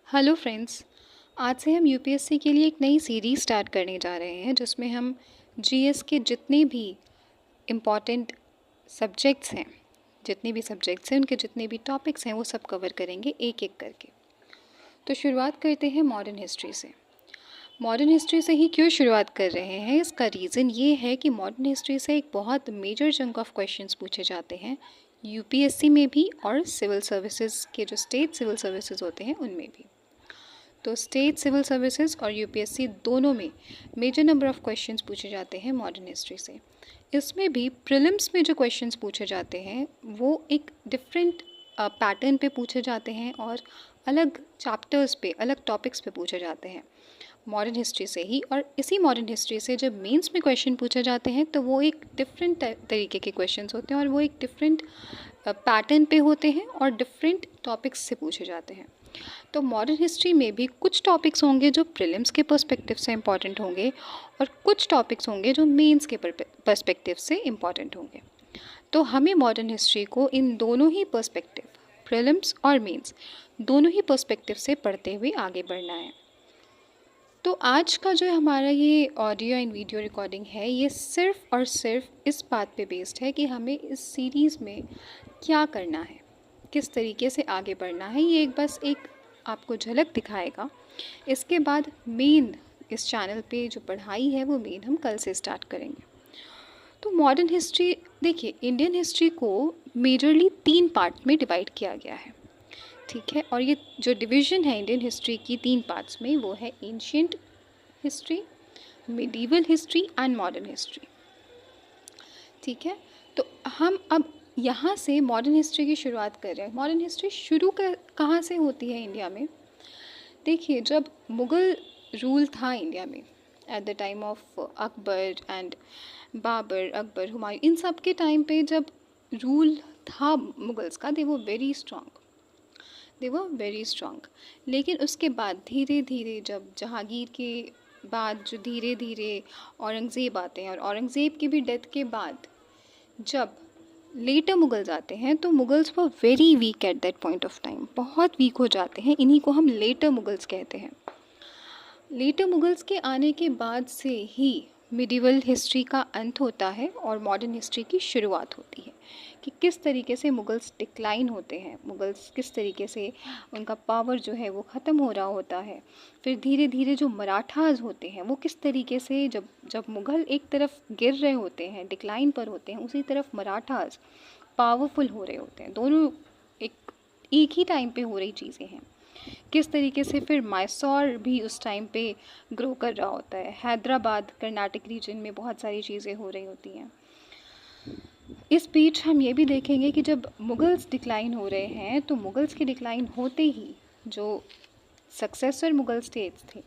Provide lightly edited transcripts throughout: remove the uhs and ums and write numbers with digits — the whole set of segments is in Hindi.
Hello friends. आज से हम यूपीएससी के लिए एक नई सीरीज़ स्टार्ट करने जा रहे हैं जिसमें हम जीएस के जितने भी इम्पॉर्टेंट सब्जेक्ट्स हैं उनके जितने भी टॉपिक्स हैं वो सब कवर करेंगे एक एक करके। तो शुरुआत करते हैं मॉडर्न हिस्ट्री से। मॉडर्न हिस्ट्री से ही क्यों शुरुआत कर रहे हैं, इसका रीज़न ये है कि मॉडर्न हिस्ट्री से एक बहुत मेजर चंक ऑफ क्वेश्चंस पूछे जाते हैं यूपीएससी में भी और सिविल सर्विसेज के जो स्टेट सिविल सर्विसेज होते हैं उनमें भी। तो स्टेट सिविल सर्विसेज और यूपीएससी दोनों में मेजर नंबर ऑफ़ क्वेश्चंस पूछे जाते हैं मॉडर्न हिस्ट्री से। इसमें भी प्रीलिम्स में जो क्वेश्चंस पूछे जाते हैं वो एक डिफरेंट पैटर्न पे पूछे जाते हैं और अलग चैप्टर्स पे, अलग टॉपिक्स पे पूछे जाते हैं मॉडर्न हिस्ट्री से ही। और इसी मॉडर्न हिस्ट्री से जब मेंस में क्वेश्चन पूछे जाते हैं तो वो एक डिफरेंट तरीके के क्वेश्चंस होते हैं और वो एक डिफरेंट पैटर्न पे होते हैं और डिफरेंट टॉपिक्स से पूछे जाते हैं। तो मॉडर्न हिस्ट्री में भी कुछ टॉपिक्स होंगे जो प्रीलिम्स के पर्सपेक्टिव से इम्पॉर्टेंट होंगे और कुछ टॉपिक्स होंगे जो मेंस के पर्सपेक्टिव से इम्पॉर्टेंट होंगे। तो हमें मॉडर्न हिस्ट्री को इन दोनों ही पर्सपेक्टिव, प्रीलिम्स और मेंस, दोनों ही पर्सपेक्टिव से पढ़ते हुए आगे बढ़ना है। तो आज का जो हमारा ये ऑडियो एंड वीडियो रिकॉर्डिंग है ये सिर्फ और सिर्फ इस बात पे बेस्ड है कि हमें इस सीरीज़ में क्या करना है, किस तरीके से आगे बढ़ना है। ये बस एक आपको झलक दिखाएगा। इसके बाद मेन इस चैनल पे जो पढ़ाई है वो मेन हम कल से स्टार्ट करेंगे। तो मॉडर्न हिस्ट्री देखिए, इंडियन हिस्ट्री को मेजरली 3 पार्ट में डिवाइड किया गया है, ठीक है। और ये जो डिवीज़न है इंडियन हिस्ट्री की 3 पार्ट्स में वो है ancient history, medieval history and modern history, ठीक है। तो हम अब यहाँ से मॉडर्न हिस्ट्री की शुरुआत कर रहे हैं। मॉडर्न हिस्ट्री शुरू कहाँ से होती है इंडिया में? देखिए, जब मुग़ल रूल था इंडिया में at the time of Akbar and Babar, Akbar, Humayun, इन सब के टाइम पे जब रूल था मुग़ल्स का, दे वर वेरी स्ट्रॉन्ग। लेकिन उसके बाद धीरे धीरे जब जहांगीर के बाद जो धीरे धीरे औरंगज़ेब आते हैं और औरंगज़ेब की भी डेथ के बाद जब लेटर मुगल्स आते हैं तो मुगल्स वो very weak at that point of time, बहुत वीक हो जाते हैं। इन्हीं को हम लेटर मुगल्स कहते हैं। लेटर मुगल्स के आने के बाद से ही मिडिवल हिस्ट्री का अंत होता है और मॉडर्न हिस्ट्री की शुरुआत होती है कि किस तरीके से मुगल्स डिक्लाइन होते हैं, मुगल्स किस तरीके से उनका पावर जो है वो ख़त्म हो रहा होता है। फिर धीरे धीरे जो मराठास होते हैं वो किस तरीके से जब जब मुग़ल एक तरफ गिर रहे होते हैं, डिक्लाइन पर होते हैं, उसी तरफ मराठास पावरफुल हो रहे होते हैं। दोनों एक ही टाइम पे हो रही चीज़ें हैं। किस तरीके से फिर मैसूर भी उस टाइम पे ग्रो कर रहा होता है, हैदराबाद कर्नाटक रीजन में बहुत सारी चीज़ें हो रही होती हैं। इस बीच हम ये भी देखेंगे कि जब मुगल्स डिक्लाइन हो रहे हैं तो मुगल्स के डिक्लाइन होते ही जो सक्सेसर मुगल स्टेट्स थे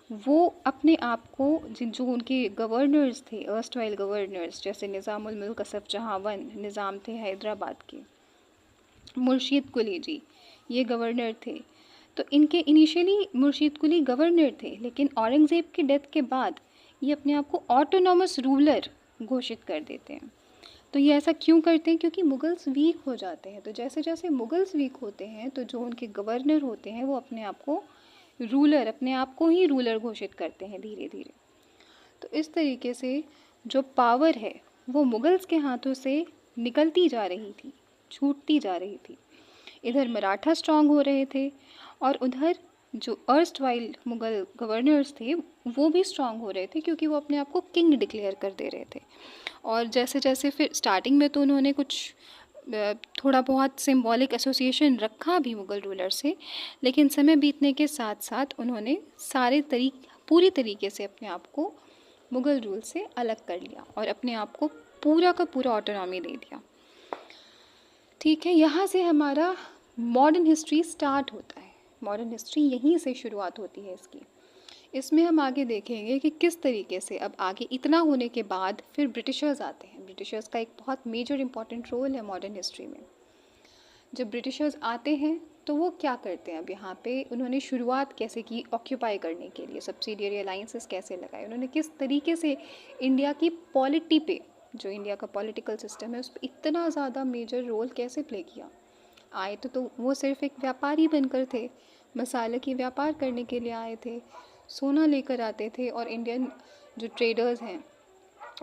वो अपने आप को जो उनके गवर्नर्स थे, अर्स्टवाइल गवर्नर्स, जैसे निज़ामुल मुल्क असफ जहाँ वन निज़ाम थे हैदराबाद के, मुर्शीद कुली जी ये गवर्नर थे। तो इनके इनिशियली मुर्शीद कुली गवर्नर थे, लेकिन औरंगज़ेब की डेथ के बाद ये अपने आप को ऑटोनॉमस रूलर घोषित कर देते हैं। तो ये ऐसा क्यों करते हैं? क्योंकि मुगल्स वीक हो जाते हैं। तो जैसे जैसे मुगल्स वीक होते हैं तो जो उनके गवर्नर होते हैं वो अपने आप को रूलर, अपने आप को ही रूलर घोषित करते हैं धीरे धीरे। तो इस तरीके से जो पावर है वो मुगल्स के हाथों से निकलती जा रही थी, छूटती जा रही थी। इधर मराठा स्ट्रांग हो रहे थे और उधर जो अर्स्टवाइल मुग़ल गवर्नर्स थे वो भी स्ट्रांग हो रहे थे क्योंकि वो अपने आप को किंग डिक्लेयर कर दे रहे थे। और जैसे जैसे फिर स्टार्टिंग में तो उन्होंने कुछ थोड़ा बहुत सिंबॉलिक एसोसिएशन रखा भी मुग़ल रूलर से, लेकिन समय बीतने के साथ साथ उन्होंने पूरी तरीके से अपने आप को मुग़ल रूल से अलग कर लिया और अपने आप को पूरा का पूरा ऑटोनॉमी दे दिया, ठीक है। यहाँ से हमारा मॉडर्न हिस्ट्री स्टार्ट होता है। मॉडर्न हिस्ट्री यहीं से शुरुआत होती है इसकी। इसमें हम आगे देखेंगे कि किस तरीके से अब आगे इतना होने के बाद फिर ब्रिटिशर्स आते हैं। ब्रिटिशर्स का एक बहुत मेजर इंपॉर्टेंट रोल है मॉडर्न हिस्ट्री में। जब ब्रिटिशर्स आते हैं तो वो क्या करते हैं, अब यहाँ पे उन्होंने शुरुआत कैसे की ऑक्यूपाई करने के लिए, सब्सिडियरी अलाइंसेस कैसे लगाए, उन्होंने किस तरीके से इंडिया की पॉलिटी पे, जो इंडिया का पॉलिटिकल सिस्टम है उस पर इतना ज़्यादा मेजर रोल कैसे प्ले किया। आए तो वो सिर्फ एक व्यापारी बनकर थे, मसाले की व्यापार करने के लिए आए थे, सोना लेकर आते थे और इंडियन जो ट्रेडर्स हैं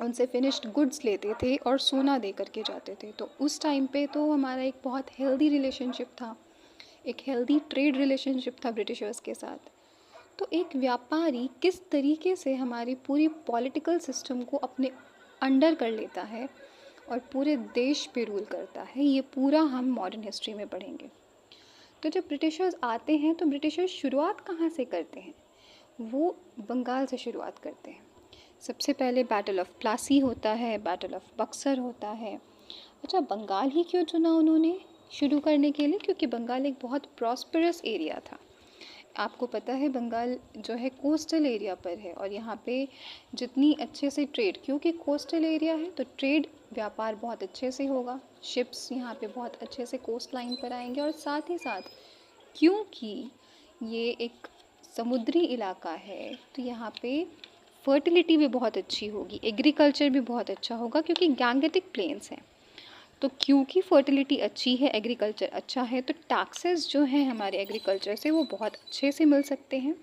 उनसे फिनिश्ड गुड्स लेते थे और सोना दे करके जाते थे। तो उस टाइम पे तो हमारा एक बहुत हेल्दी रिलेशनशिप था, एक हेल्दी ट्रेड रिलेशनशिप था ब्रिटिशर्स के साथ। तो एक व्यापारी किस तरीके से हमारी पूरी पॉलिटिकल सिस्टम को अपने अंडर कर लेता है और पूरे देश पे रूल करता है, ये पूरा हम मॉडर्न हिस्ट्री में पढ़ेंगे। तो जब ब्रिटिशर्स आते हैं तो ब्रिटिशर्स शुरुआत कहाँ से करते हैं? वो बंगाल से शुरुआत करते हैं। सबसे पहले बैटल ऑफ प्लासी होता है, बैटल ऑफ बक्सर होता है। अच्छा, बंगाल ही क्यों चुना उन्होंने शुरू करने के लिए? क्योंकि बंगाल एक बहुत प्रॉस्परस एरिया था। आपको पता है बंगाल जो है कोस्टल एरिया पर है और यहाँ पे जितनी अच्छे से ट्रेड, क्योंकि कोस्टल एरिया है तो ट्रेड व्यापार बहुत अच्छे से होगा, शिप्स यहाँ पे बहुत अच्छे से कोस्ट लाइन पर आएंगे। और साथ ही साथ क्योंकि ये एक समुद्री इलाका है तो यहाँ पे फर्टिलिटी भी बहुत अच्छी होगी, एग्रीकल्चर भी बहुत अच्छा होगा क्योंकि गैंगेटिक प्लेन्स हैं। तो क्योंकि फर्टिलिटी अच्छी है, एग्रीकल्चर अच्छा है, तो टैक्सेस जो हैं हमारे एग्रीकल्चर से वो बहुत अच्छे से मिल सकते हैं।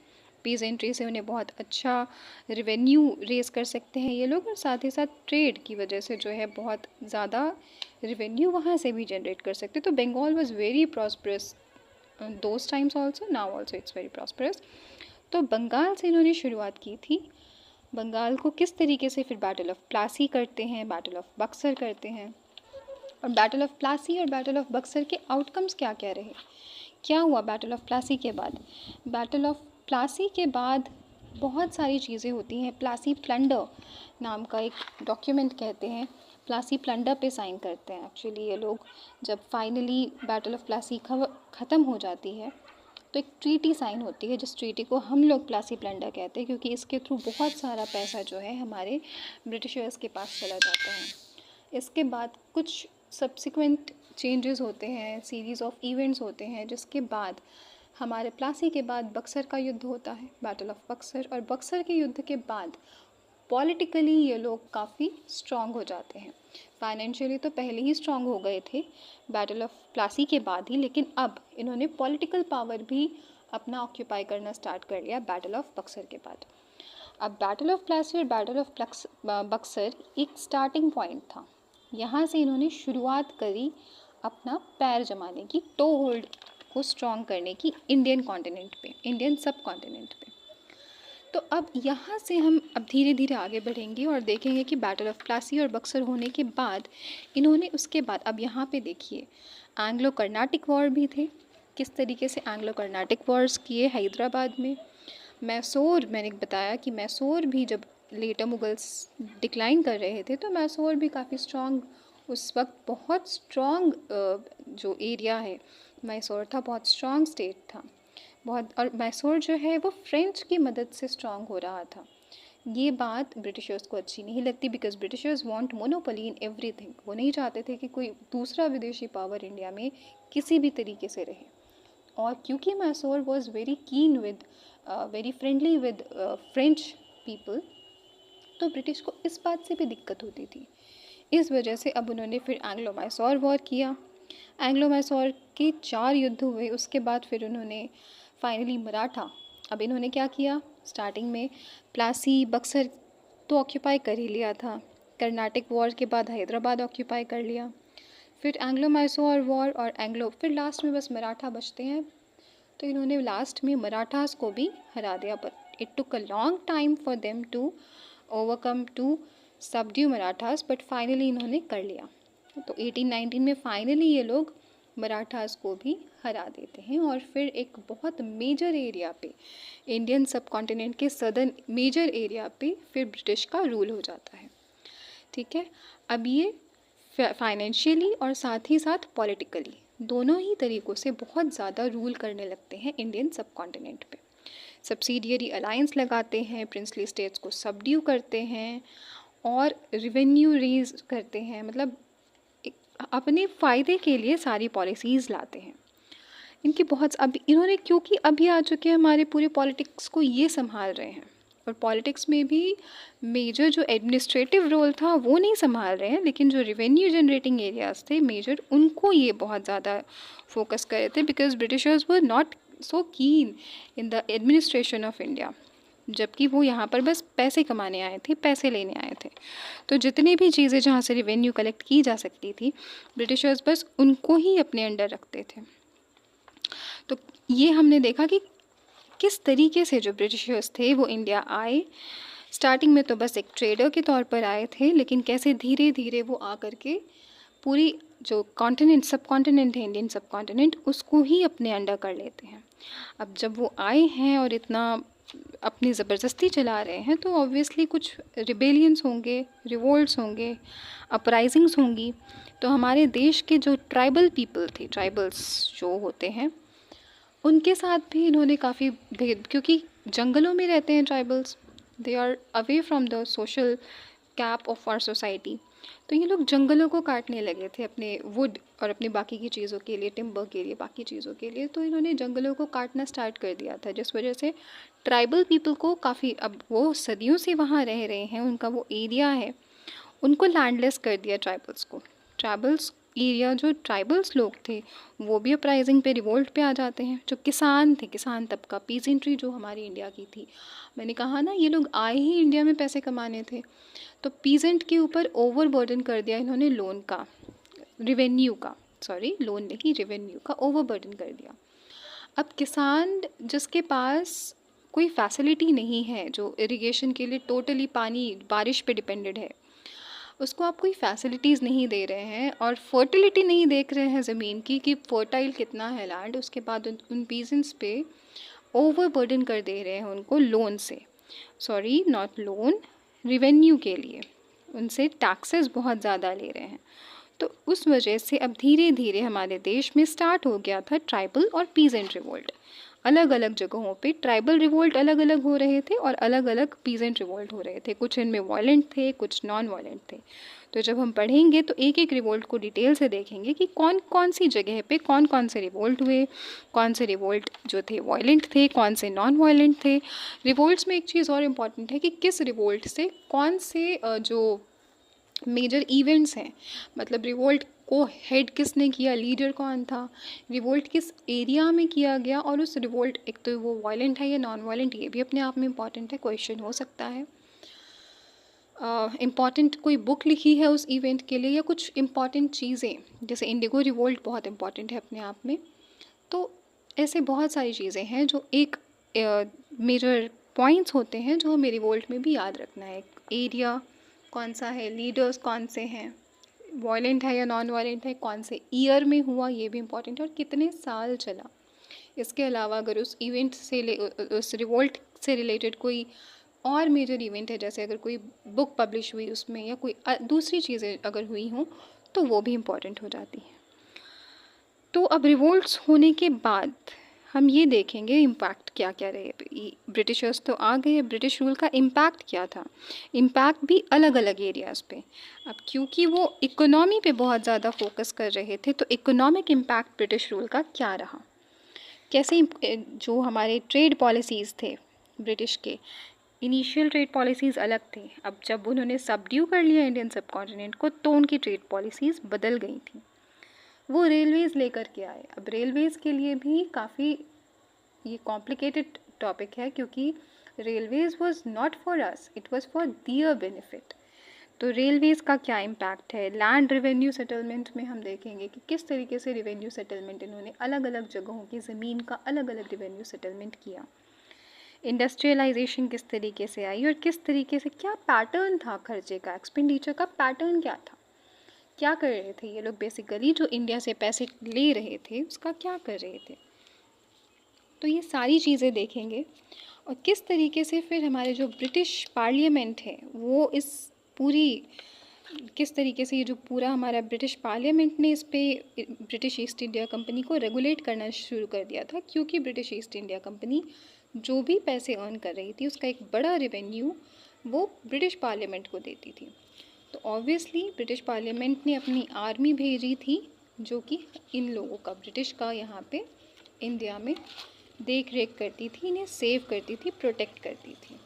पीजेंट्री से उन्हें बहुत अच्छा रेवेन्यू रेज कर सकते हैं ये लोग, और साथ ही साथ ट्रेड की वजह से जो है बहुत ज़्यादा रेवेन्यू वहाँ से भी जनरेट कर सकते। तो Bengal was very prosperous those times also, now also it's very prosperous. तो बंगाल से इन्होंने शुरुआत की थी। बंगाल को किस तरीके से फिर बैटल ऑफ प्लासी करते हैं, बैटल ऑफ बक्सर करते हैं। और बैटल ऑफ प्लासी और बैटल ऑफ बक्सर के आउटकम्स क्या क्या रहे? क्या हुआ बैटल ऑफ प्लासी के बाद? बैटल ऑफ प्लासी के बाद बहुत सारी चीज़ें होती हैं। प्लासी प्लंडर नाम का एक डॉक्यूमेंट कहते हैं, प्लासी प्लंडर पे साइन करते हैं एक्चुअली ये लोग। जब फाइनली बैटल ऑफ प्लासी ख़त्म हो जाती है तो एक ट्रीटी साइन होती है, जिस ट्रीटी को हम लोग प्लासी प्लंडर कहते हैं क्योंकि इसके थ्रू बहुत सारा पैसा जो है हमारे ब्रिटिशर्स के पास चला जाता है। इसके बाद कुछ सब्सिक्वेंट चेंजेस होते हैं, सीरीज़ ऑफ इवेंट्स होते हैं, जिसके बाद हमारे प्लासी के बाद बक्सर का युद्ध होता है, बैटल ऑफ बक्सर। और बक्सर के युद्ध के बाद पॉलिटिकली ये लोग काफ़ी स्ट्रॉन्ग हो जाते हैं। फाइनेंशियली तो पहले ही स्ट्रॉन्ग हो गए थे बैटल ऑफ प्लासी के बाद ही, लेकिन अब इन्होंने पॉलिटिकल पावर भी अपना ऑक्यूपाई करना स्टार्ट कर लिया बैटल ऑफ बक्सर के बाद। अब बैटल ऑफ प्लासी और बैटल ऑफ बक्सर एक स्टार्टिंग पॉइंट था। यहाँ से इन्होंने शुरुआत करी अपना पैर जमाने की, टो होल्ड को स्ट्रॉन्ग करने की इंडियन कॉन्टिनेंट पे, इंडियन सब कॉन्टिनेंट पे। तो अब यहाँ से हम अब धीरे धीरे आगे बढ़ेंगे और देखेंगे कि बैटल ऑफ प्लासी और बक्सर होने के बाद इन्होंने उसके बाद, अब यहाँ पे देखिए एंग्लो कर्नाटिक वॉर भी थे। किस तरीके से एंग्लो कर्नाटिक वॉर्स किए हैदराबाद में। मैसूर, मैंने बताया कि मैसूर भी जब लेटर मुगल्स डिक्लाइन कर रहे थे तो मैसूर भी काफ़ी स्ट्रॉन्ग, उस वक्त बहुत स्ट्रॉन्ग जो एरिया है मैसूर था, बहुत स्ट्रॉन्ग स्टेट था बहुत। और मैसूर जो है वो फ्रेंच की मदद से स्ट्रॉन्ग हो रहा था। ये बात ब्रिटिशर्स को अच्छी नहीं लगती because Britishers want monopoly in everything. वो नहीं चाहते थे कि कोई दूसरा विदेशी पावर इंडिया में किसी भी तरीके से रहे। और क्योंकि Mysore was very keen with very friendly with French people, तो ब्रिटिश को इस बात से भी दिक्कत होती थी। इस वजह से अब उन्होंने फिर एंग्लो मैसूर वॉर किया। एंग्लो मैसूर के 4 युद्ध हुए। उसके बाद फिर उन्होंने फाइनली मराठा, अब इन्होंने क्या किया, स्टार्टिंग में प्लासी बक्सर तो ऑक्यूपाई कर ही लिया था, कर्नाटिक वॉर के बाद हैदराबाद ऑक्यूपाई कर लिया, फिर एंग्लो मैसूर वॉर और एंग्लो, फिर लास्ट में बस मराठा बचते हैं। तो इन्होंने लास्ट में मराठास को भी हरा दिया, but it took a long time for them to overcome to subdue Marathas, but finally इन्होंने कर लिया। तो 1819 में फाइनली ये लोग मराठास को भी हरा देते हैं और फिर एक बहुत मेजर एरिया पे, इंडियन सब कॉन्टिनेंट के सदर्न मेजर एरिया पे फिर ब्रिटिश का रूल हो जाता है। ठीक है, अब ये फाइनेंशियली और साथ ही साथ पॉलिटिकली दोनों ही तरीक़ों से बहुत ज़्यादा रूल करने लगते हैं इंडियन सब कॉन्टिनेंट पे। सब्सिडियरी अलायंस लगाते हैं, प्रिंसली स्टेट्स को सबड्यू करते हैं और रिवेन्यू रेज करते हैं, मतलब अपने फ़ायदे के लिए सारी पॉलिसीज़ लाते हैं। इनकी बहुत अब इन्होंने, क्योंकि अभी आ चुके हैं हमारे पूरे पॉलिटिक्स को ये संभाल रहे हैं, और पॉलिटिक्स में भी मेजर जो एडमिनिस्ट्रेटिव रोल था वो नहीं संभाल रहे हैं, लेकिन जो रिवेन्यू जनरेटिंग एरियाज़ थे मेजर, उनको ये बहुत ज़्यादा फोकस कर रहे थे because Britishers were not so keen in the administration of India, जबकि वो यहाँ पर बस पैसे कमाने आए थे, पैसे लेने आए थे। तो जितनी भी चीज़ें जहाँ से रिवेन्यू कलेक्ट की जा सकती थी, ब्रिटिशर्स बस उनको ही अपने अंडर रखते थे। तो ये हमने देखा कि किस तरीके से जो ब्रिटिशर्स थे वो इंडिया आए। स्टार्टिंग में तो बस एक ट्रेडर के तौर पर आए थे, लेकिन कैसे धीरे धीरे वो आकर के पूरी जो कॉन्टिनेंट, सब कॉन्टिनेंट है, इंडियन सब कॉन्टिनेंट, उसको ही अपने अंडर कर लेते हैं। अब जब वो आए हैं और इतना अपनी ज़बरदस्ती चला रहे हैं, तो ऑब्वियसली कुछ रिबेलियंस होंगे, रिवोल्ट्स होंगे, अपराइजिंग्स होंगी। तो हमारे देश के जो ट्राइबल पीपल थे, ट्राइबल्स जो होते हैं, उनके साथ भी इन्होंने काफ़ी भेद, क्योंकि जंगलों में रहते हैं tribals, they are away from the social cap of our society. तो ये लोग जंगलों को काटने लगे थे अपने वुड और अपनी बाकी की चीज़ों के लिए, टिम्बर के लिए, बाकी चीज़ों के लिए। तो इन्होंने जंगलों को काटना स्टार्ट कर दिया था, जिस वजह से ट्राइबल पीपल को काफ़ी, अब वो सदियों से वहाँ रह रहे हैं, उनका वो एरिया है, उनको लैंडलेस कर दिया ट्राइबल्स को। ट्राइबल्स एरिया, जो ट्राइबल्स लोग थे, वो भी अपराइजिंग पे, रिवोल्ट पे आ जाते हैं। जो किसान थे, किसान तबका, पीजेंट्री जो हमारी इंडिया की थी, मैंने कहा ना ये लोग आए ही इंडिया में पैसे कमाने थे, तो पीजेंट के ऊपर ओवर बर्डन कर दिया इन्होंने लोन का, रिवेन्यू का, सॉरी लोन नहीं, रिवेन्यू का ओवर बर्डन कर दिया। अब किसान जिसके पास कोई फैसिलिटी नहीं है, जो इरिगेशन के लिए टोटली पानी बारिश पे डिपेंडेड है, उसको आप कोई फैसिलिटीज़ नहीं दे रहे हैं और फर्टिलिटी नहीं देख रहे हैं ज़मीन की कि फर्टाइल कितना है लैंड, उसके बाद उन पीजेंट्स पे ओवर बर्डन कर दे रहे हैं उनको लोन से, सॉरी नॉट लोन, रिवेन्यू के लिए उनसे टैक्सेस बहुत ज़्यादा ले रहे हैं। तो उस वजह से अब धीरे धीरे हमारे देश में स्टार्ट हो गया था ट्राइबल और पीजेंट रिवोल्ट। अलग अलग जगहों पे ट्राइबल रिवोल्ट अलग अलग हो रहे थे और अलग अलग पीजेंट रिवोल्ट हो रहे थे, कुछ इनमें वायलेंट थे, कुछ नॉन वायलेंट थे। तो जब हम पढ़ेंगे तो एक एक रिवोल्ट को डिटेल से देखेंगे कि कौन कौन सी जगह पे कौन कौन से रिवोल्ट हुए, कौन से रिवोल्ट जो थे वायलेंट थे, कौन से नॉन वायलेंट थे। रिवोल्ट्स में एक चीज़ और इम्पॉर्टेंट है कि किस रिवोल्ट से कौन से जो मेजर इवेंट्स हैं, मतलब रिवोल्ट को हेड किसने किया, लीडर कौन था, रिवोल्ट किस एरिया में किया गया, और उस रिवोल्ट, एक तो वो वायलेंट है या नॉन वायलेंट, ये भी अपने आप में इम्पॉर्टेंट है, क्वेश्चन हो सकता है। इम्पॉर्टेंट कोई बुक लिखी है उस इवेंट के लिए, या कुछ इम्पॉर्टेंट चीज़ें, जैसे इंडिगो रिवोल्ट बहुत इम्पॉर्टेंट है अपने आप में। तो ऐसे बहुत सारी चीज़ें हैं जो एक मेजर पॉइंट्स होते हैं जो हमें रिवोल्ट में भी याद रखना है। एरिया कौन सा है, लीडर्स कौन से हैं, वायलेंट है या नॉन वायलेंट है, कौन से ईयर में हुआ, ये भी इम्पॉर्टेंट है, और कितने साल चला। इसके अलावा अगर उस इवेंट से उस रिवोल्ट से रिलेटेड कोई और मेजर इवेंट है, जैसे अगर कोई बुक पब्लिश हुई उसमें, या कोई दूसरी चीज़ें अगर हुई हों, तो वो भी इम्पॉर्टेंट हो जाती हैं। तो अब रिवोल्ट्स होने के बाद हम ये देखेंगे इम्पैक्ट क्या क्या रहे। ब्रिटिशर्स तो आ गए, ब्रिटिश रूल का इम्पैक्ट क्या था, इम्पैक्ट भी अलग अलग एरियाज़ पे। अब क्योंकि वो इकोनॉमी पे बहुत ज़्यादा फोकस कर रहे थे, तो इकोनॉमिक इम्पैक्ट ब्रिटिश रूल का क्या रहा, कैसे जो हमारे ट्रेड पॉलिसीज़ थे ब्रिटिश के, इनिशियल ट्रेड पॉलिसीज़ अलग थे। अब जब उन्होंने सबड्यू कर लिया इंडियन सब कॉन्टिनेंट को, तो उनकी ट्रेड पॉलिसीज़ बदल गई थी। वो रेलवेज़ लेकर के आए। अब रेलवेज़ के लिए भी काफ़ी ये कॉम्प्लिकेटेड टॉपिक है, क्योंकि railways was not for us, it was for their benefit. तो रेलवेज़ का क्या इम्पैक्ट है, लैंड रेवेन्यू सेटलमेंट में हम देखेंगे कि किस तरीके से रेवेन्यू सेटलमेंट इन्होंने अलग अलग जगहों की ज़मीन का अलग अलग रेवेन्यू सेटलमेंट किया। इंडस्ट्रियलाइजेशन किस तरीके से आई और किस तरीके से, क्या पैटर्न था खर्चे का, एक्सपेंडिचर का पैटर्न क्या था, क्या कर रहे थे ये लोग, बेसिकली जो इंडिया से पैसे ले रहे थे उसका क्या कर रहे थे। तो ये सारी चीज़ें देखेंगे, और किस तरीके से फिर हमारे जो ब्रिटिश पार्लियामेंट है वो इस पूरी, किस तरीके से ये जो पूरा हमारा ब्रिटिश पार्लियामेंट ने इस पे ब्रिटिश ईस्ट इंडिया कंपनी को रेगुलेट करना शुरू कर दिया था। क्योंकि ब्रिटिश ईस्ट इंडिया कंपनी जो भी पैसे अर्न कर रही थी उसका एक बड़ा रेवेन्यू वो ब्रिटिश पार्लियामेंट को देती थी। तो ऑब्वियसली ब्रिटिश पार्लियामेंट ने अपनी आर्मी भेजी थी, जो कि इन लोगों का, ब्रिटिश का, यहाँ पे इंडिया में देख रेख करती थी, इन्हें सेव करती थी, प्रोटेक्ट करती थी।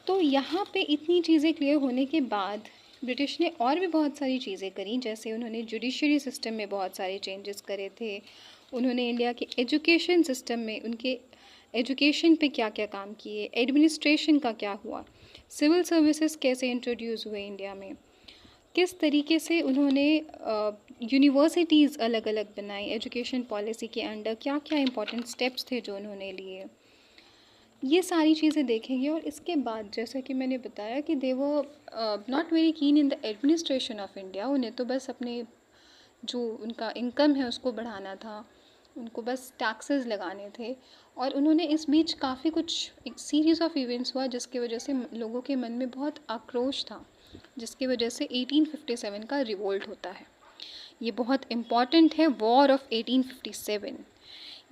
तो यहाँ पे इतनी चीज़ें क्लियर होने के बाद ब्रिटिश ने और भी बहुत सारी चीज़ें करी, जैसे उन्होंने जुडिशरी सिस्टम में बहुत सारे चेंजेस करे थे, उन्होंने इंडिया के एजुकेशन सिस्टम में उनके एजुकेशन पे क्या क्या काम किए, एडमिनिस्ट्रेशन का क्या हुआ, सिविल सर्विसेज कैसे इंट्रोड्यूस हुए इंडिया में, किस तरीके से उन्होंने यूनिवर्सिटीज़ अलग अलग बनाई, एजुकेशन पॉलिसी के अंडर क्या क्या इंपॉर्टेंट स्टेप्स थे जो उन्होंने लिए, ये सारी चीज़ें देखेंगे। और इसके बाद जैसा कि मैंने बताया कि दे वो not very keen in the administration of India, उन्हें तो बस अपने जो उनका इनकम है उसको बढ़ाना था, उनको बस टैक्सेस लगाने थे। और उन्होंने इस बीच काफ़ी कुछ एक सीरीज़ ऑफ इवेंट्स हुआ जिसकी वजह से लोगों के मन में बहुत आक्रोश था, जिसकी वजह से 1857 का रिवोल्ट होता है। ये बहुत इम्पॉर्टेंट है, वॉर ऑफ 1857।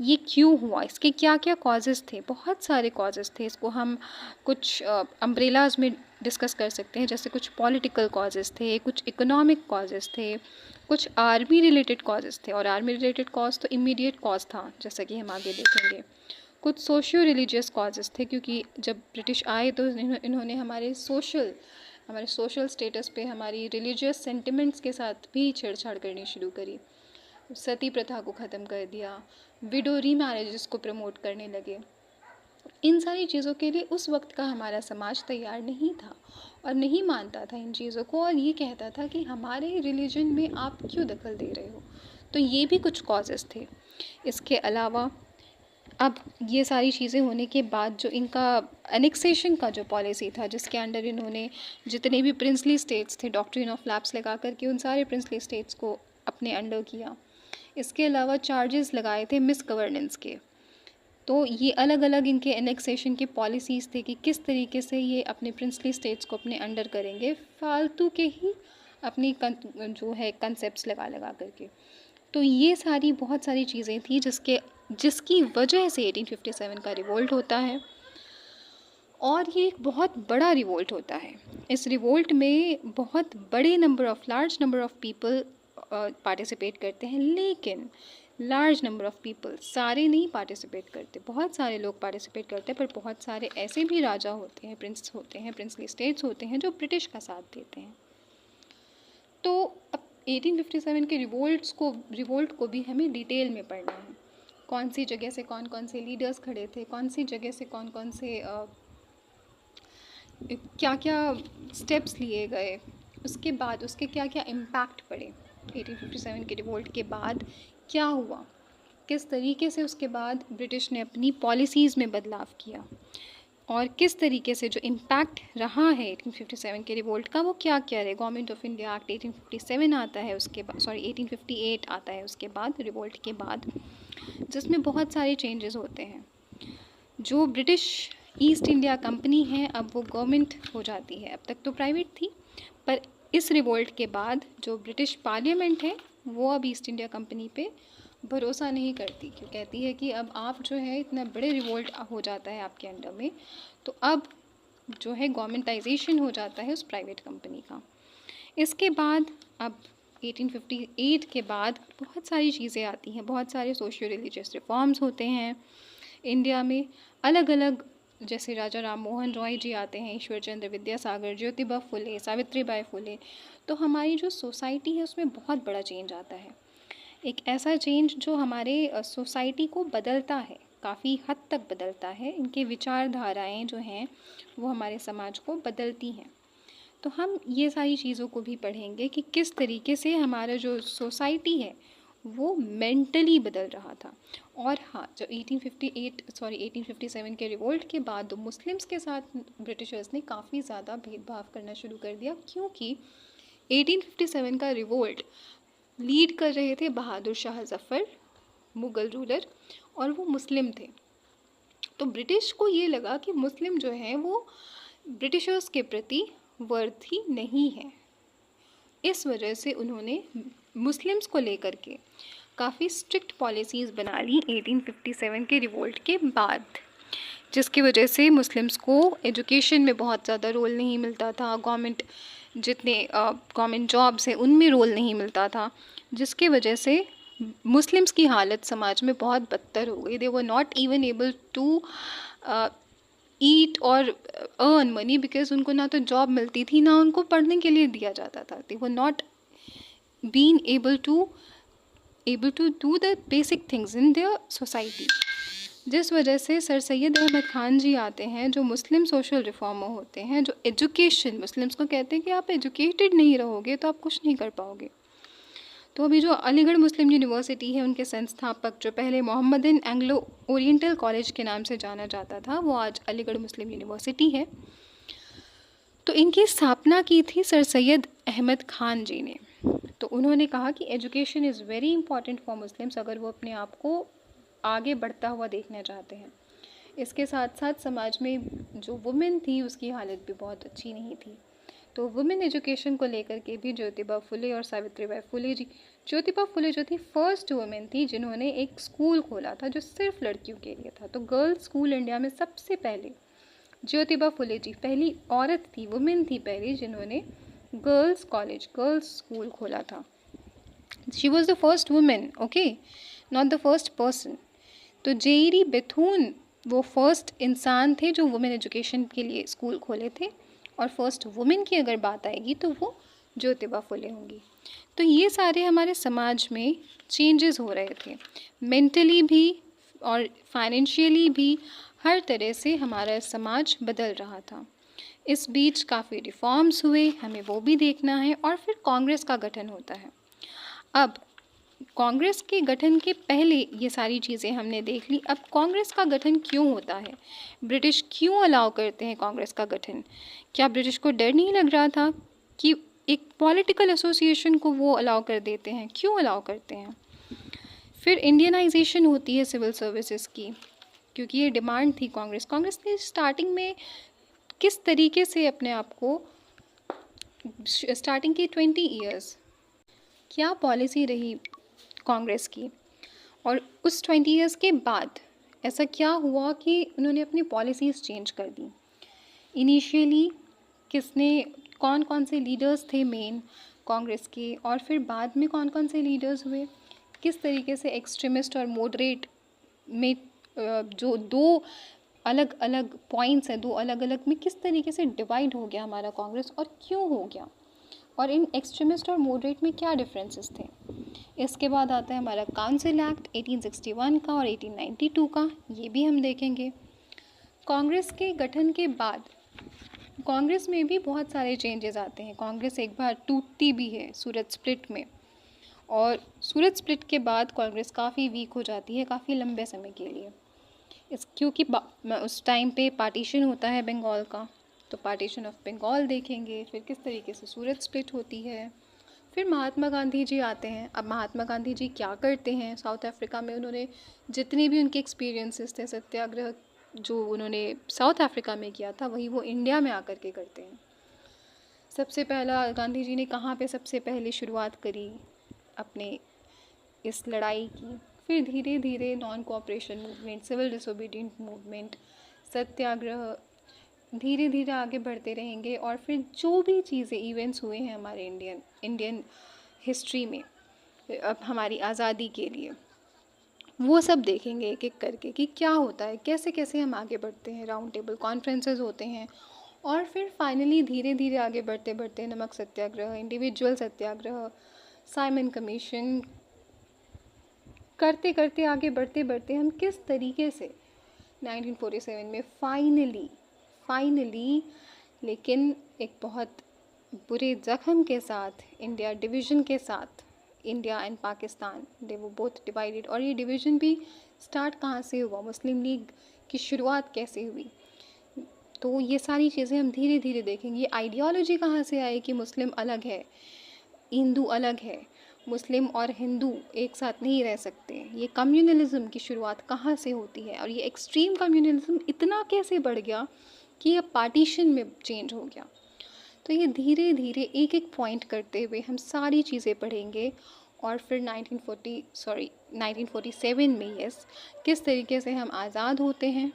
ये क्यों हुआ, इसके क्या क्या कॉजेज़ थे, बहुत सारे कॉजेज़ थे। इसको हम कुछ अम्ब्रेलाज में डिस्कस कर सकते हैं, जैसे कुछ पॉलिटिकल कॉजेज़ थे, कुछ इकोनॉमिक कॉजेज़ थे, कुछ आर्मी रिलेटेड कॉजेज़ थे। और आर्मी रिलेटेड कॉज तो इमीडिएट कॉज था, जैसा कि हम आगे देखेंगे। कुछ सोशियो रिलीजियस कॉजेज़ थे, क्योंकि जब ब्रिटिश आए तो इन्होंने हमारे सोशल स्टेटस पे हमारी रिलीजियस सेंटिमेंट्स के साथ भी छेड़छाड़ करनी शुरू करी, सती प्रथा को ख़त्म कर दिया, विडो री मैरिजेस को प्रमोट करने लगे। इन सारी चीज़ों के लिए उस वक्त का हमारा समाज तैयार नहीं था और नहीं मानता था इन चीज़ों को, और ये कहता था कि हमारे रिलीजन में आप क्यों दखल दे रहे हो। तो ये भी कुछ कॉजेज़ थे। इसके अलावा अब ये सारी चीज़ें होने के बाद जो इनका एनेक्सेशन का जो पॉलिसी था, जिसके अंडर इन्होंने जितने भी प्रिंसली स्टेट्स थे, डॉक्ट्रिन ऑफ लैप्स लगा करके उन सारे प्रिंसली स्टेट्स को अपने अंडर किया। इसके अलावा चार्जेस लगाए थे मिस गवर्नेंस के। तो ये अलग अलग इनके एनेक्सेशन की पॉलिसीज़ थे कि किस तरीके से ये अपने प्रिंसली स्टेट्स को अपने अंडर करेंगे, फालतू के ही अपनी जो है कंसेप्ट्स लगा लगा करके। तो ये सारी बहुत सारी चीज़ें थी जिसकी वजह से 1857 का रिवोल्ट होता है। और ये एक बहुत बड़ा रिवोल्ट होता है। इस रिवोल्ट में बहुत बड़े large number of people participate करते हैं, लेकिन लार्ज नंबर ऑफ पीपल, सारे नहीं पार्टिसिपेट करते। बहुत सारे लोग पार्टिसिपेट करते हैं, पर बहुत सारे ऐसे भी राजा होते हैं, प्रिंस होते हैं, प्रिंसली स्टेट्स होते हैं जो ब्रिटिश का साथ देते हैं। तो अब 1857 के रिवोल्ट को भी हमें डिटेल में पढ़ना है। कौन सी जगह से कौन कौन से लीडर्स खड़े थे, कौन सी जगह से कौन कौन से क्या क्या स्टेप्स लिए गए, उसके बाद उसके क्या क्या इम्पैक्ट पड़े। 1857 के रिवोल्ट के बाद क्या हुआ, किस तरीके से उसके बाद ब्रिटिश ने अपनी पॉलिसीज़ में बदलाव किया, और किस तरीके से जो इम्पैक्ट रहा है 1857 के रिवोल्ट का वो क्या क्या रहे। गवर्नमेंट ऑफ इंडिया एक्ट 1857 आता है, उसके बाद 1858 आता है उसके बाद, रिवोल्ट के बाद, जिसमें बहुत सारे चेंजेस होते हैं। जो ब्रिटिश ईस्ट इंडिया कंपनी है अब वो गवर्नमेंट हो जाती है, अब तक तो प्राइवेट थी, पर इस रिवोल्ट के बाद जो ब्रिटिश पार्लियामेंट है वो अब ईस्ट इंडिया कंपनी पे भरोसा नहीं करती, क्यों कहती है कि अब आप जो है इतना बड़े रिवोल्ट हो जाता है आपके अंडर में, तो अब जो है गवर्नमेंटाइजेशन हो जाता है उस प्राइवेट कंपनी का। इसके बाद अब 1858 के बाद बहुत सारी चीज़ें आती हैं, बहुत सारे सोशियो रिलीजियस रिफॉर्म्स होते हैं इंडिया में अलग अलग। जैसे राजा राम मोहन रॉय जी आते हैं, ईश्वर चंद्र विद्यासागर, ज्योतिबा फुले, सावित्रीबाई फुले। तो हमारी जो सोसाइटी है उसमें बहुत बड़ा चेंज आता है, एक ऐसा चेंज जो हमारे सोसाइटी को बदलता है, काफ़ी हद तक बदलता है। इनके विचारधाराएं जो हैं वो हमारे समाज को बदलती हैं। तो हम ये सारी चीज़ों को भी पढ़ेंगे कि किस तरीके से हमारा जो सोसाइटी है वो मेंटली बदल रहा था। और हाँ, जो 1857 के रिवोल्ट के बाद तो मुस्लिम्स के साथ ब्रिटिशर्स ने काफ़ी ज़्यादा भेदभाव करना शुरू कर दिया, क्योंकि 1857 का रिवोल्ट लीड कर रहे थे बहादुर शाह जफ़र, मुग़ल रूलर, और वो मुस्लिम थे। तो ब्रिटिश को ये लगा कि मुस्लिम जो हैं वो ब्रिटिशर्स के प्रति वर्थी नहीं है। इस वजह से उन्होंने मुस्लिम्स को लेकर के काफ़ी स्ट्रिक्ट पॉलिसीज़ बना ली 1857 के रिवोल्ट के बाद, जिसकी वजह से मुस्लिम्स को एजुकेशन में बहुत ज़्यादा रोल नहीं मिलता था, गवर्नमेंट जॉब्स हैं उनमें रोल नहीं मिलता था, जिसकी वजह से मुस्लिम्स की हालत समाज में बहुत बदतर हो गई। They were not even able to eat और अर्न मनी, बिकॉज उनको ना तो जॉब मिलती थी ना उनको पढ़ने के लिए दिया जाता था। They were not been able to able to do the basic things in their society. जिस वजह से सर सैयद अहमद ख़ान जी आते हैं, जो मुस्लिम सोशल रिफॉर्मर होते हैं, जो एजुकेशन, मुस्लिम्स को कहते हैं कि आप एजुकेटेड नहीं रहोगे तो आप कुछ नहीं कर पाओगे। तो अभी जो अलीगढ़ मुस्लिम यूनिवर्सिटी है, उनके संस्थापक जो पहले मोहम्मदन एंग्लो ओरिएंटल कॉलेज के नाम से जाना जाता था, वो आज अलीगढ़ मुस्लिम यूनिवर्सिटी है। तो इनकी स्थापना की थी सर सैयद अहमद ख़ान जी ने। तो उन्होंने कहा कि education is very important for Muslims, अगर वो अपने आप को आगे बढ़ता हुआ देखना चाहते हैं। इसके साथ साथ समाज में जो वुमेन थी उसकी हालत भी बहुत अच्छी नहीं थी। तो वुमेन एजुकेशन को लेकर के भी ज्योतिबा फुले और सावित्रीबाई फुले जी, ज्योतिबा फुले जो थी फर्स्ट वुमेन थी जिन्होंने एक स्कूल खोला था जो सिर्फ लड़कियों के लिए था। तो गर्ल्स स्कूल इंडिया में सबसे पहले ज्योतिबा फुले जी पहली औरत थी, वुमेन थी पहली जिन्होंने गर्ल्स कॉलेज, गर्ल्स स्कूल खोला था। She was the first women, okay, not the first person. तो जेईरी बेथून वो फर्स्ट इंसान थे जो वुमेन एजुकेशन के लिए स्कूल खोले थे, और फर्स्ट वुमेन की अगर बात आएगी तो वो ज्योतिबा फुले होंगी। तो ये सारे हमारे समाज में चेंजेस हो रहे थे, मेंटली भी और फाइनेंशियली भी, हर तरह से हमारा समाज बदल रहा था। इस बीच काफ़ी रिफॉर्म्स हुए, हमें वो भी देखना है। और फिर कांग्रेस का गठन होता है। अब कांग्रेस के गठन के पहले ये सारी चीज़ें हमने देख ली। अब कांग्रेस का गठन क्यों होता है, ब्रिटिश क्यों अलाउ करते हैं कांग्रेस का गठन? क्या ब्रिटिश को डर नहीं लग रहा था कि एक पॉलिटिकल एसोसिएशन को वो अलाउ कर देते हैं? क्यों अलाउ करते हैं? फिर इंडियनाइजेशन होती है सिविल सर्विसेज की, क्योंकि ये डिमांड थी कांग्रेस ने स्टार्टिंग में किस तरीके से अपने आप को, स्टार्टिंग की 20 ईयर्स क्या पॉलिसी रही कांग्रेस की, और उस 20 ईयर्स के बाद ऐसा क्या हुआ कि उन्होंने अपनी पॉलिसीज़ चेंज कर दी। इनिशियली कौन कौन से लीडर्स थे मेन कांग्रेस के, और फिर बाद में कौन कौन से लीडर्स हुए, किस तरीके से एक्सट्रीमिस्ट और मॉडरेट में जो दो अलग अलग पॉइंट्स हैं, दो अलग अलग में किस तरीके से डिवाइड हो गया हमारा कांग्रेस, और क्यों हो गया, और इन एक्सट्रीमिस्ट और मॉडरेट में क्या डिफरेंसेस थे। इसके बाद आता है हमारा काउंसिल एक्ट 1861 का और 1892 का, ये भी हम देखेंगे। कांग्रेस के गठन के बाद कांग्रेस में भी बहुत सारे चेंजेस आते हैं। कांग्रेस एक बार टूटती भी है सूरत स्प्लिट में, और सूरत स्प्लिट के बाद कांग्रेस काफ़ी वीक हो जाती है काफ़ी लंबे समय के लिए, क्योंकि उस टाइम पे पार्टीशन होता है बंगाल का। तो पार्टीशन ऑफ बंगाल देखेंगे, फिर किस तरीके से सूरत स्प्लिट होती है। फिर महात्मा गांधी जी आते हैं। अब महात्मा गांधी जी क्या करते हैं साउथ अफ्रीका में, उन्होंने जितने भी उनके एक्सपीरियंसेस थे, सत्याग्रह जो उन्होंने साउथ अफ्रीका में किया था वही वो इंडिया में आकर के करते हैं। सबसे पहला गांधी जी ने कहाँ पे सबसे पहले शुरुआत करी अपने इस लड़ाई की। फिर धीरे धीरे non cooperation movement, civil disobedient movement, satyagraha, धीरे धीरे आगे बढ़ते रहेंगे। और फिर जो भी चीज़ें इवेंट्स हुए हैं हमारे इंडियन हिस्ट्री में अब हमारी आज़ादी के लिए, वो सब देखेंगे एक एक करके कि क्या होता है, कैसे कैसे हम आगे बढ़ते हैं। राउंड टेबल कॉन्फ्रेंसेस होते हैं, और फिर फाइनली धीरे धीरे आगे बढ़ते बढ़ते नमक सत्याग्रह, इंडिविजुअल सत्याग्रह, साइमन कमीशन, करते करते आगे बढ़ते बढ़ते हम किस तरीके से 1947 में फाइनली लेकिन एक बहुत बुरे ज़ख्म के साथ, इंडिया डिवीज़न के साथ, इंडिया एंड पाकिस्तान दे वो बोथ डिवाइडेड। और ये डिवीज़न भी स्टार्ट कहाँ से हुआ, मुस्लिम लीग की शुरुआत कैसे हुई, तो ये सारी चीज़ें हम धीरे धीरे देखेंगे। ये आइडियोलॉजी कहाँ से आई कि मुस्लिम अलग है, हिंदू अलग है, मुस्लिम और हिंदू एक साथ नहीं रह सकते। ये कम्युनलिज्म की शुरुआत कहाँ से होती है, और ये एक्सट्रीम कम्युनलिज्म इतना कैसे बढ़ गया कि ये पार्टीशन में चेंज हो गया। तो ये धीरे धीरे एक एक पॉइंट करते हुए हम सारी चीज़ें पढ़ेंगे। और फिर 1947 में किस तरीके से हम आज़ाद होते हैं,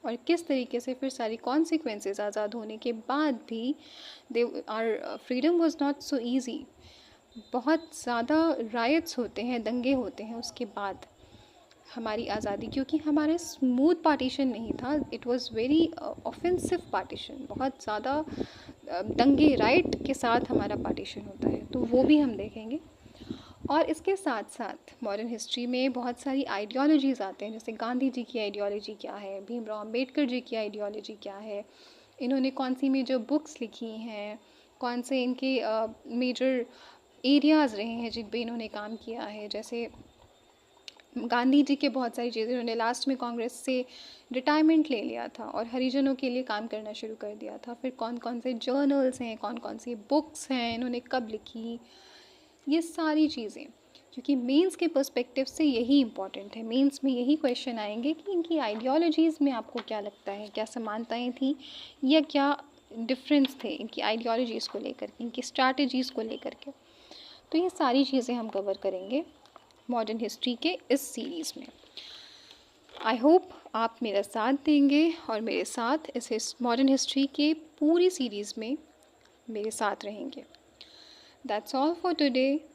और किस तरीके से फिर सारी कॉन्सिक्वेंसेस आज़ाद होने के बाद भी our freedom was not so easy. बहुत ज़्यादा रायट्स होते हैं, दंगे होते हैं उसके बाद हमारी आज़ादी, क्योंकि हमारे स्मूथ पार्टीशन नहीं था, it was very offensive partition, बहुत ज़्यादा दंगे राइट के साथ हमारा पार्टीशन होता है, तो वो भी हम देखेंगे। और इसके साथ साथ मॉडर्न हिस्ट्री में बहुत सारी आइडियोलॉजीज़ आते हैं, जैसे गांधी जी की आइडियोलॉजी क्या है, भीमराव अम्बेडकर जी की आइडियोलॉजी क्या है, इन्होंने कौन सी मेजर बुक्स लिखी हैं, कौन से इनके मेजर एरियाज़ रहे हैं जिन पे इन्होंने काम किया है। जैसे गांधी जी के बहुत सारी चीज़ें, उन्होंने लास्ट में कांग्रेस से रिटायरमेंट ले लिया था और हरिजनों के लिए काम करना शुरू कर दिया था। फिर कौन कौन से जर्नल्स हैं, कौन कौन सी बुक्स हैं, इन्होंने कब लिखी, ये सारी चीज़ें, क्योंकि मेंस के पर्सपेक्टिव से यही इम्पॉर्टेंट है। मेंस में यही क्वेश्चन आएंगे कि इनकी आइडियोलॉजीज़ में आपको क्या लगता है, क्या समानताएं थी या क्या डिफरेंस थे इनकी आइडियोलॉजीज़ को लेकर के, इनकी स्ट्रैटेजीज़ को लेकर के। तो ये सारी चीज़ें हम कवर करेंगे मॉडर्न हिस्ट्री के इस सीरीज़ में। आई होप आप मेरा साथ देंगे और मेरे साथ इस मॉडर्न हिस्ट्री के पूरी सीरीज़ में मेरे साथ रहेंगे। That's all for today.